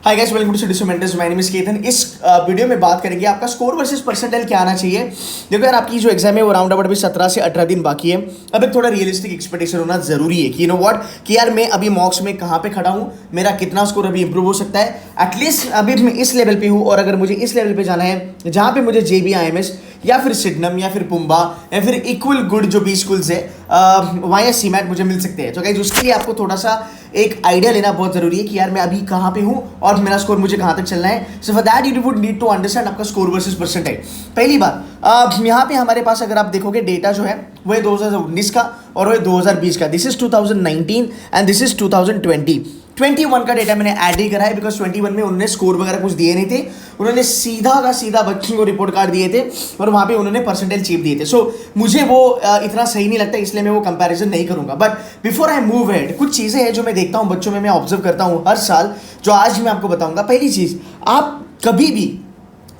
Hi guys, welcome to city mentors. My name is Ketan. इस video में बात करेंगे आपका स्कोर वर्सेस परसेंटाइल क्या आना चाहिए। देखो यार, आपकी जो एग्जाम है वो राउंड अबाउट अभी 17 से 18 दिन बाकी है। अब एक थोड़ा रियलिस्टिक एक्सपेक्टेशन होना जरूरी है कि यू नो व्हाट, कि यार मैं अभी मॉक्स में कहाँ पे खड़ा हूँ, मेरा कितना स्कोर अभी इंप्रूव हो सकता है। एटलीस्ट अभी मैं इस लेवल पे हूँ, और अगर मुझे इस लेवल पे जाना है जहाँ पे मुझे JBIMS या फिर सिडनम या फिर पुम्बा या फिर इक्वल गुड जो बी स्कूल्स है वहाँ या सीमैट मुझे मिल सकते हैं। तो गाइस, उसके लिए आपको थोड़ा सा एक आइडिया लेना बहुत जरूरी है कि यार मैं अभी कहाँ पे हूँ और मेरा स्कोर मुझे कहाँ तक चलना है। So for that you would need to understand आपका स्कोर वर्सेस परसेंटाइल। पहली बात, यहाँ पे हमारे पास अगर आप देखोगे डेटा जो है वो है 2019 का और वो है 2020 का। This is 2019 and this is 2020। 21 का डेटा मैंने ऐड ही करा है बिकॉज 21 में उन्होंने स्कोर वगैरह कुछ दिए नहीं थे। उन्होंने सीधा का सीधा बच्चों को रिपोर्ट कार्ड दिए थे और वहाँ पे उन्होंने परसेंटाइल चीप दिए थे। सो मुझे वो इतना सही नहीं लगता, इसलिए मैं वो कंपैरिजन नहीं करूँगा। But before I move head, कुछ चीज़ें हैं जो मैं देखता हूँ बच्चों में, मैं ऑब्जर्व करता हूँ हर साल, जो आज मैं आपको बताऊँगा। पहली चीज़, आप कभी भी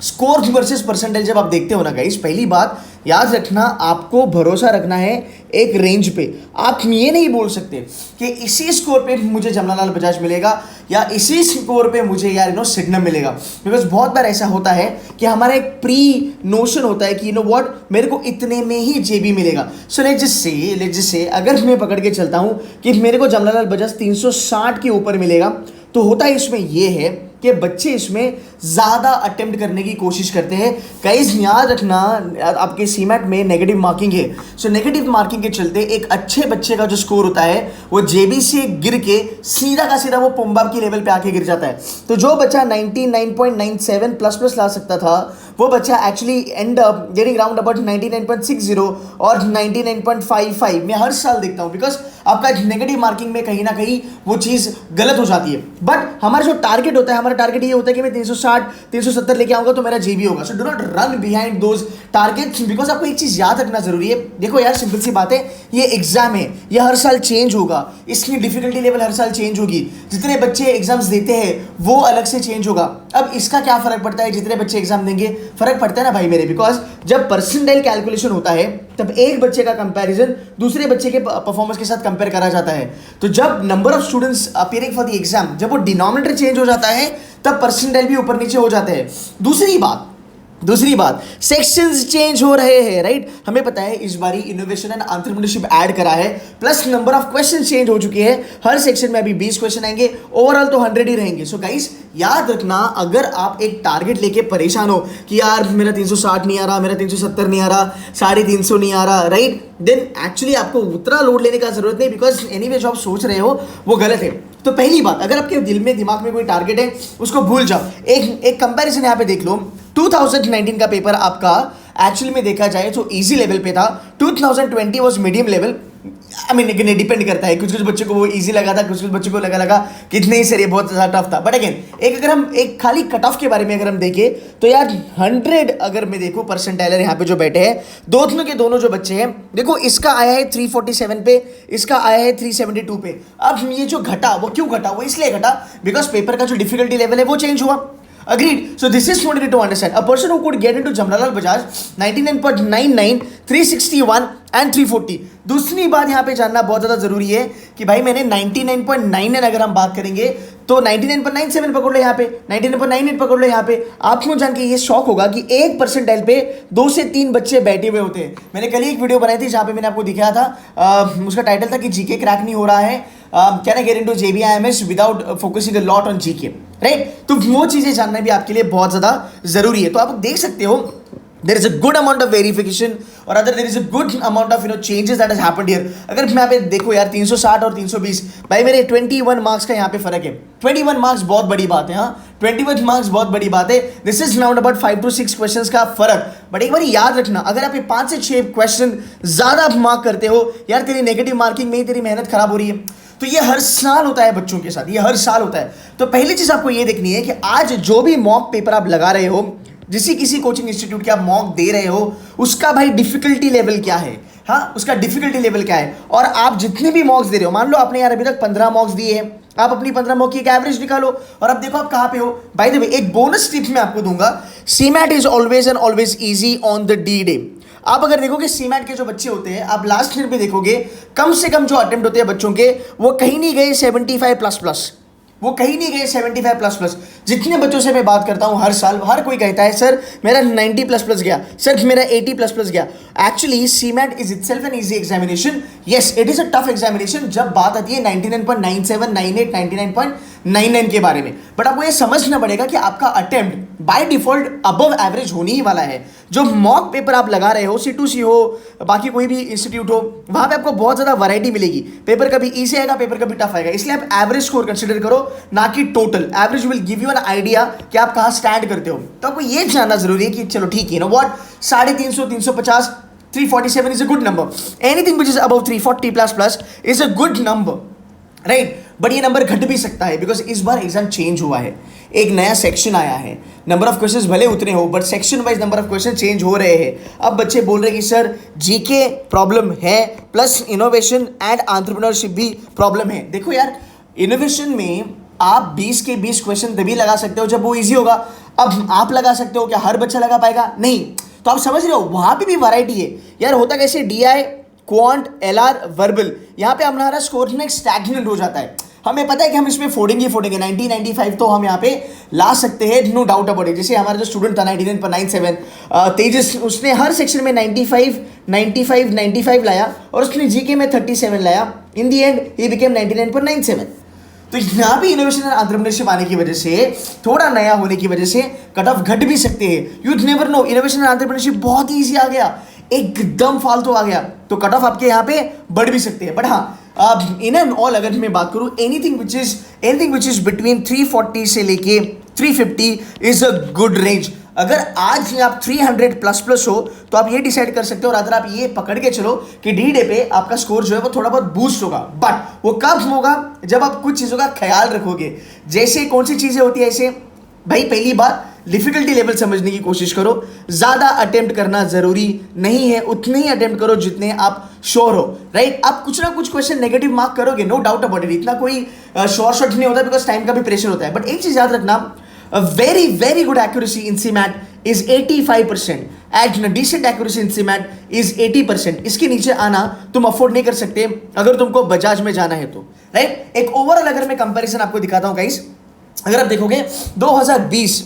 स्कोर वर्सेस परसेंटेज जब आप देखते हो ना गाइस, पहली बात याद रखना, आपको भरोसा रखना है एक रेंज पे। आप ये नहीं बोल सकते कि इसी स्कोर पे मुझे जमनालाल बजाज मिलेगा या इसी स्कोर पे मुझे यार सिडनम मिलेगा। बिकॉज बहुत बार ऐसा होता है कि हमारा एक प्री नोशन होता है कि व्हाट, मेरे को इतने में ही JB मिलेगा। सो लेट्स जस्ट से अगर मैं पकड़ के चलता हूँ कि मेरे को जमनालाल बजाज 360 के ऊपर मिलेगा, तो होता है इसमें ये है कि बच्चे इसमें ज़्यादा अटेम्प्ट करने की कोशिश करते हैं। गाइस याद रखना, आपके सीमैट में नेगेटिव मार्किंग है। सो नेगेटिव मार्किंग के चलते एक अच्छे बच्चे का जो स्कोर होता है वो JB से गिर के सीधा का सीधा वो पुम्बाब की लेवल पे आके गिर जाता है। तो जो बच्चा 99.97 प्लस ला सकता था, वो बच्चा actually and up getting round about 99.60 और 99.55। मैं हर साल देखता हूँ बिकॉज आपका नेगेटिव मार्किंग में कहीं ना कहीं वो चीज़ गलत हो जाती है। बट हमारा जो टारगेट होता है, हमारा टारगेट ये होता है कि मैं 360 370 लेके आऊंगा तो मेरा JB होगा। So do not run behind those targets, because आपको एक चीज़ याद रखना जरूरी है। देखो यार, सिंपल सी बात है, ये एग्जाम है, ये हर साल चेंज होगा, इसकी डिफिकल्टी लेवल हर साल चेंज होगी, जितने बच्चे एग्जाम्स देते हैं वो अलग से चेंज होगा। अब इसका क्या फर्क पड़ता है, जितने बच्चे एग्जाम देंगे फर्क पड़ता है ना भाई मेरे, बिकॉज जब परसेंटाइल कैलकुलेशन होता है तब एक बच्चे का कंपैरिजन दूसरे बच्चे के परफॉर्मेंस के साथ कंपेयर करा जाता है। तो जब number of students appearing for the exam, जब वो डिनोमिनेटर चेंज हो जाता है तब परसेंटाइल भी ऊपर नीचे हो जाते हैं। दूसरी बात, सेक्शंस चेंज हो रहे हैं, राइट। हमें पता है इस बारी इनोवेशन एंड एंटरप्रेन्योरशिप ऐड करा है, plus number of question change हो चुके हैं। हर सेक्शन में अभी 20 क्वेश्चन आएंगे, ओवरऑल तो 100 ही रहेंगे। सो गाइस याद रखना, अगर आप एक टारगेट लेके परेशान हो कि यार मेरा 360 नहीं आ रहा, मेरा 370 नहीं आ रहा, 350 नहीं आ रहा, राइट, देन एक्चुअली आपको उतना लोड लेने का जरूरत नहीं, बिकॉज एनीवे जो आप सोच रहे हो वो गलत है। तो पहली बात, अगर आपके दिमाग में कोई टारगेट है उसको भूल जाओ। एक कंपैरिजन यहाँ पे देख लो। 2019 का पेपर आपका एक्चुअली में देखा जाए तो इजी लेवल पे था, 2020 was medium level. I mean depend करता है, कुछ बच्चों को वो इजी लगा था, कुछ बच्चों को लगा कितने ही सर ये बहुत ज़्यादा टफ था। बट अगेन, अगर हम एक खाली कट ऑफ के बारे में अगर हम देखें तो यार 100 अगर मैं देखूँ परसेंटाइलर यहाँ पे जो बैठे हैं, दोनों के दोनों जो बच्चे हैं, देखो इसका आया है 347 पे, इसका आया है 372 पे। अब ये जो घटा, वो क्यों घटा? वो इसलिए घटा बिकॉज पेपर का जो डिफिकल्टी लेवल है वो चेंज हुआ। Agreed. So this is what you need to understand. A person who could get into Jamnalal Bajaj 99.99, 361 and 340. दूसरी बात यहाँ पे जानना बहुत ज़्यादा ज़रूरी है कि भाई मैंने 99.99 अगर हम बात करेंगे तो 99.97 पकड़ लो यहाँ पे, 99.98 पकड़ लो यहाँ पे। आपको जान के ये शौक होगा कि एक परसेंटाइल पे 2 से 3 बच्चे बैठे हुए होते हैं। मैंने कल ही एक वीडियो बनाई थी जहाँ पे मैंने आपको दिखाया था, उसका टाइटल था कि जीके क्रैक नहीं हो रहा है, can I get into JBIMS without focusing a lot on GK, right. तो वो चीज़ें जानना भी आपके लिए बहुत ज़्यादा ज़रूरी है। तो आप देख सकते हो there is a good amount of verification और other there is a good amount of changes that has happened here। अगर मैं यहाँ पे देखो यार 360 और 320, भाई मेरे 21 मार्क्स का यहाँ पे फर्क है। 21 मार्क्स बहुत बड़ी बात है, हाँ 21 मार्क्स बहुत बड़ी बात है। This is round about 5 to 6 questions का फर्क। बट एक बार याद रखना, अगर आप ये 5 से 6 क्वेश्चन ज़्यादा मार्क करते हो, यार तेरी नेगेटिव मार्किंग में ही तेरी मेहनत खराब हो रही है। तो ये हर साल होता है बच्चों के साथ, ये हर साल होता है। तो पहली चीज़ आपको ये देखनी है कि आज जो भी मॉक पेपर आप लगा रहे हो, किसी कोचिंग इंस्टीट्यूट के आप मॉक दे रहे हो, उसका भाई डिफिकल्टी लेवल क्या है, हाँ उसका डिफिकल्टी लेवल क्या है। और आप जितने भी मॉक्स दे रहे हो, मान लो आपने यार अभी तक 15 मॉक्स दिए हैं, आप अपनी 15 मॉक की एक एवरेज निकालो और अब देखो आप कहाँ पे हो। बाय द वे, एक बोनस टिप मैं आपको दूंगा, CMAT is always and always easy on the D day. आप अगर देखोगे सीमैट के जो बच्चे होते हैं, आप लास्ट ईयर पे देखोगे कम से कम जो अटेम्प्ट होते हैं बच्चों के, वो कहीं नहीं गए 75++। वो कहीं नहीं गए 75 प्लस प्लस। जितने बच्चों से मैं बात करता हूँ हर साल, हर कोई कहता है सर मेरा 90 प्लस प्लस गया, सर मेरा 80 प्लस प्लस गया। Actually CMAT is itself an easy examination. Yes, it is a tough examination जब बात आती है 99.97, 98, 99.99 के बारे में। बट आपको ये समझना पड़ेगा कि आपका attempt by default above average होने ही वाला है। जो मॉक पेपर आप लगा रहे हो, C2C हो, बाकी कोई भी इंस्टीट्यूट हो, वहां पे आपको बहुत ज्यादा वैरायटी मिलेगी। पेपर कभी इजी आएगा, पेपर कभी टफ आएगा, इसलिए आप एवरेज स्कोर कंसीडर करो, ना कि total. Average will give you an idea कि आप कहां स्टैंड करते हो। तो आपको ये जानना जरूरी है कि चलो ठीक है, know what, 350, 350, 347 is a good number. Anything which is above 340 plus plus is a good number, right? But ये नंबर घट भी सकता है बिकॉज इस बार एग्जाम चेंज हुआ है, एक नया सेक्शन आया है। नंबर ऑफ क्वेश्चंस भले उतने हो but section wise number of question change हो रहे हैं। अब बच्चे बोल रहे हैं कि सर जीके प्रॉब्लम है प्लस इनोवेशन एंड एंटरप्रेन्योरशिप भी प्रॉब्लम है। देखो यार, इनोवेशन में आप 20 के 20 क्वेश्चन तभी लगा सकते हो जब वो ईजी होगा। अब आप लगा सकते हो, क्या हर बच्चा लगा पाएगा? नहीं। तो आप समझ रहे हो, वहां पे भी वैरायटी है यार। होता कैसे, DI, क्वांट, LR, वर्बल, यहाँ पे हमारा स्कोर ना स्टैग्नेंट हो जाता है। हमें पता है कि हम इसमें फोड़ेंगे 90, 95 तो हम यहाँ पे ला सकते हैं, नो डाउट अबाउट इट। जैसे हमारा जो स्टूडेंट था 99.97, तेजस, उसने हर सेक्शन में 95, 95, 95 लाया और उसने जीके में 37 लाया। इन दी एंड ही बिकेम 99.97। तो यहाँ भी इनोवेशन और एंटरप्रेन्योरशिप आने की वजह से, थोड़ा नया होने की वजह से कट ऑफ घट भी सकते हैं। यूथ नेवर नो, इनोवेशन और एंटरप्रेन्योरशिप बहुत ईजी आ गया, एकदम फालतू आ गया, तो कट ऑफ आपके यहाँ पे बढ़ भी सकते हैं। बट हाँ, इन एंड ऑल अगर मैं बात करूँ, एनीथिंग विच इज बिटवीन 340 से लेके 350 इज अ गुड रेंज। अगर आज आप 300 प्लस प्लस हो तो आप ये डिसाइड कर सकते हो, और अगर आप ये पकड़ के चलो कि D-Day पे आपका स्कोर जो है वो थोड़ा बहुत बूस्ट होगा। बट वो कब होगा, जब आप कुछ चीज़ों का ख्याल रखोगे। जैसे कौन सी चीज़ें होती है, ऐसे भाई पहली बात, डिफिकल्टी लेवल समझने की कोशिश करो। ज़्यादा अटेम्प्ट करना ज़रूरी नहीं है, उतने ही अटेम्प्ट करो जितने आप श्योर हो, राइट? आप कुछ ना कुछ क्वेश्चन नेगेटिव मार्क करोगे, नो डाउट अबाउट इट। इतना कोई श्योर शॉट नहीं होता बिकॉज टाइम का भी प्रेशर होता है। बट एक चीज़ याद रखना, a very good accuracy in CMAT is 85% and decent accuracy in CMAT is 80%. इसके नीचे आना तुम अफोर्ड नहीं कर सकते अगर तुमको बजाज में जाना है तो, राइट? एक ओवरऑल अगर मैं कंपैरिजन आपको दिखाता हूं गाइस, अगर आप देखोगे 2020,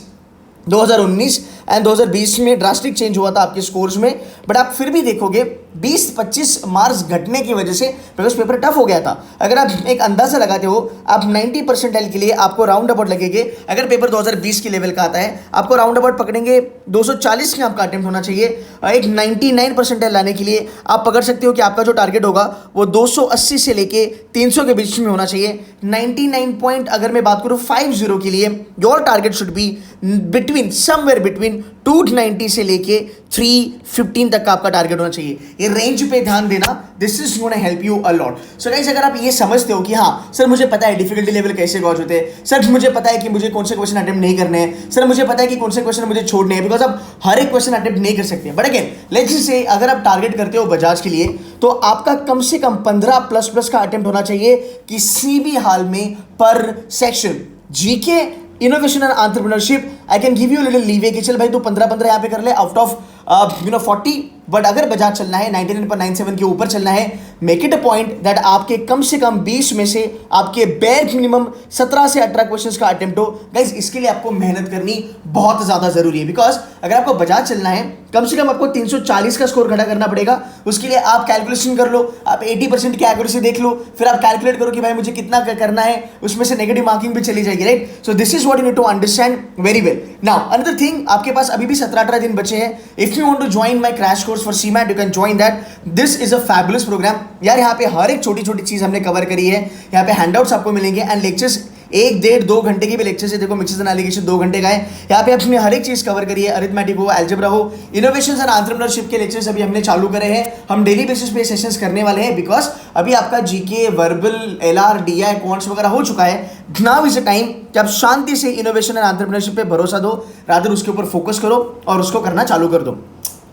2019 एंड 2020 में ड्रास्टिक चेंज हुआ था आपके स्कोर्स में। बट आप फिर भी देखोगे 20-25 मार्क्स घटने की वजह से, बिकॉज पेपर टफ हो गया था। अगर आप एक अंदाजा लगाते हो, आप 90 परसेंटाइल के लिए आपको राउंड अबाउट लगेंगे। अगर पेपर 2020 के लेवल का आता है, आपको राउंड अबाउट पकड़ेंगे 240 का आपका अटेम्प्ट होना चाहिए। एक 99 परसेंटाइल लाने के लिए आप पकड़ सकते हो कि आपका जो टारगेट होगा वो 280 से लेके 300 के बीच में होना चाहिए। 99 पॉइंट अगर मैं बात करूँ 50 के लिए, your target should be between somewhere between 290 से लेके 315 तक का आपका टारगेट होना चाहिए। ये रेंज पे ध्यान देना, this is gonna help you a lot. So guys, अगर आप ये समझते हो कि हाँ सर मुझे पता है डिफिकल्टी लेवल कैसे गॉज होते हैं, सर मुझे पता है कि मुझे कौन से क्वेश्चन अटेम्प्ट नहीं करने हैं, सर मुझे पता है कि कौन से क्वेश्चन मुझे छोड़ने हैं, बिकॉज आप हर एक क्वेश्चन अटेम्प्ट नहीं कर सकते। बट अगेन लेट्स से अगर आप टारगेट करते हो बजाज के लिए, तो आपका कम से कम 15 प्लस प्लस का अटेम्प्ट होना चाहिए किसी भी हाल में पर section. GK, innovation and entrepreneurship, I can give you little leeway कि चल भाई तू 15 यहाँ पे कर ले आउट ऑफ 40। बट अगर बजाज चलना है, 99.97 के ऊपर चलना है, make it a point that आपके कम से कम 20 में से आपके बेयर मिनिमम 17 से 18 क्वेश्चंस का अटेम्प्ट हो। गाइस, इसके लिए आपको मेहनत करनी बहुत ज्यादा जरूरी है, बिकॉज अगर आपको बजाज चलना है, कम से कम आपको 340 का स्कोर खड़ा करना पड़ेगा। उसके लिए आप कैलकुलेशन कर लो, आप 80% की एक्यूरेसी देख लो, फिर आप कैलकुलेट करो कि भाई मुझे कितना करना है, उसमें से नेगेटिव मार्किंग भी चली जाएगी, right? So this is what you need to understand very well. Now another thing, आपके पास अभी भी 17-18 दिन बचे हैं। If you want to join my crash course for CMAT, you can join that. This is a fabulous programme यार। यहाँ पे हर एक छोटी छोटी चीज हमने कवर करी है। यहाँ पे हैंडआउट्स आपको मिलेंगे एंड लेक्चर्स 1-1.5-2 घंटे के भी लेक्चर्स है। देखो मिक्सेस एंड एलिगेशन 2 घंटे का है। यहाँ पे हमने हर एक चीज कवर करी है, अरिथमेटिक हो, अलजेब्रा हो, इनोवेशंस एंड एंटरप्रेन्योरशिप के लेक्चर्स अभी हमने चालू करे हैं। हम डेली बेसिस पे सेशंस करने वाले हैं, बिकॉज अभी आपका GK, verbal, LR, DI, quants वगैरह हो चुका है। नाउ इज अ टाइम कि आप शांति से इनोवेशन एंड एंटरप्रेन्योरशिप पे भरोसा दो, रादर उसके ऊपर फोकस करो और उसको करना चालू कर दो।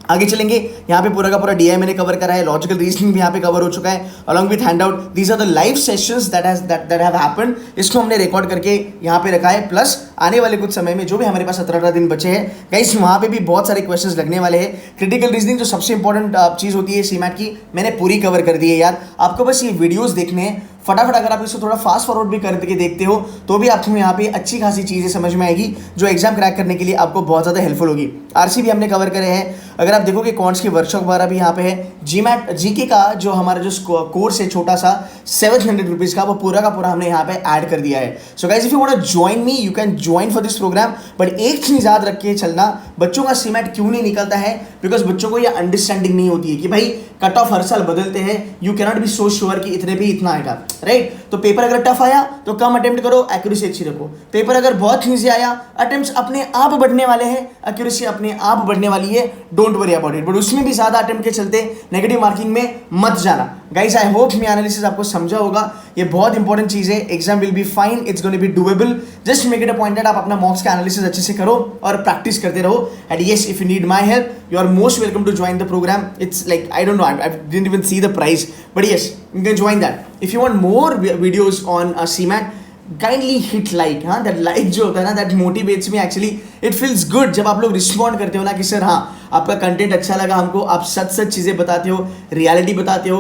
आगे चलेंगे, यहाँ पे पूरा का पूरा DI मैंने कवर करा है, लॉजिकल रीजनिंग भी यहाँ पे कवर हो चुका है along with handout. These are the live sessions that have happened. इसको हमने रिकॉर्ड करके यहाँ पे रखा है, प्लस आने वाले कुछ समय में जो भी हमारे पास 17 दिन बचे हैं गाइस, वहाँ पे भी बहुत सारे क्वेश्चंस लगने वाले हैं। क्रिटिकल रीजनिंग जो सबसे इंपॉर्टेंट चीज़ होती है सीमैट की, मैंने पूरी कवर कर दी है यार। आपको बस ये वीडियोज़ देखने हैं, फटाफट अगर आप इसको थोड़ा फास्ट फॉरवर्ड भी करके देखते हो तो भी आपको यहाँ पे अच्छी खासी चीज़ें समझ में आएगी जो एग्जाम क्रैक करने के लिए आपको बहुत ज़्यादा हेल्पफुल होगी। आरसी भी हमने कवर करे हैं। अगर आप देखोगे कॉन्ट्स की वर्कशॉप वगैरह भी यहाँ पे है। जीमैट जीके का जो हमारा जो कोर्स है छोटा सा 700 रुपीज़ का, वो पूरा का पूरा हमने यहाँ पे ऐड कर दिया है। So guys if you want to join me you can join for this programme. But एक चीज़ याद रख के चलना, बच्चों का सीमैट क्यों नहीं निकलता है? बिकॉज बच्चों को ये अंडरस्टैंडिंग नहीं होती है कि भाई कट ऑफ हर साल बदलते हैं, you cannot be so sure कि इतने भी इतना आएगा, राइट? तो पेपर अगर टफ आया तो कम अटेम्प्ट करो, एक्यूरेसी अच्छी रखो। पेपर अगर बहुत ईजी आया, अटेम्प्ट्स अपने आप बढ़ने वाले हैं, एक्यूरेसी अपने आप बढ़ने वाली है, don't worry about it. But उसमें भी ज्यादा अटेम्प्ट के चलते नेगेटिव मार्किंग में मत जाना। गाइस आई होप मेरा एनालिसिस आपको समझा होगा। ये बहुत इंपॉर्टेंट चीज है। Exam will be fine, it's gonna be doable. Just make it a point that आप अपना मॉक्स का एनालिसिस अच्छे से करो और प्रैक्टिस करते रहो। And yes, if you need my help you are most welcome to join the programme. It's like I don't know, I didn't even see the price, but yes you can join that. If you want more videos on CMAT, kindly hit like, हाँ, that like जो होता है ना, that motivates me actually. It feels good जब आप लोग respond करते हो ना कि सर हाँ आपका कंटेंट अच्छा लगा हमको, आप सच सच चीज़ें बताते हो, रियलिटी बताते हो,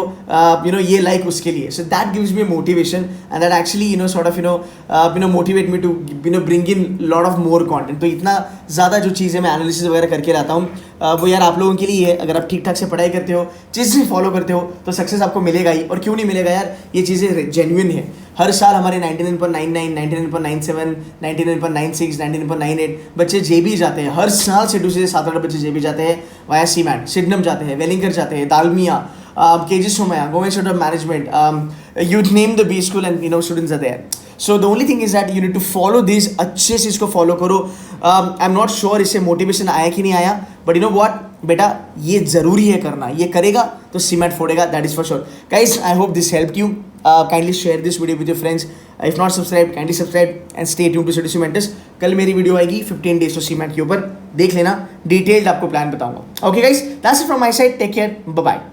यू नो ये लाइक उसके लिए। So that gives me motivation and that actually you know sort of you know motivate me to you know bring in lot of more content. तो इतना ज़्यादा जो चीज़ें मैं एनालिसिस वगैरह करके रहता हूँ वो यार आप लोगों के लिए है। अगर आप ठीक ठाक से पढ़ाई करते हो, चीज़ें फॉलो करते हो तो सक्सेस आपको मिलेगा ही। और क्यों नहीं मिलेगा यार, ये चीज़ें जेन्युइन है। हर साल हमारे 99.99, 99.97, 99.96, 99.98 बच्चे जेबी जाते हैं। हर साल से दूसरे 7-8 बच्चे जेबी जाते हैं वाया सीमैट। सिडनम जाते हैं, वेलिंगर जाते हैं, Dalmia, KJ Somaiya, government institute of management, you name the B school and you know students are there. So the only thing is that you need to follow this. अच्छे से इसको फॉलो करो। आई एम नॉट श्योर इससे motivation आया कि नहीं आया, but you know what बेटा, ये जरूरी है करना। ये करेगा तो सीमैट फोड़ेगा, that is for sure. Guys I hope this helped you. Kindly share this video with your friends. If not subscribe, kindly subscribe and stay tuned to study cements. कल मेरी वीडियो आएगी 15 डेज टू सीमैट के ऊपर, देख लेना, detailed आपको plan बताऊंगा। Okay guys, that's it from my side, take care, bye bye.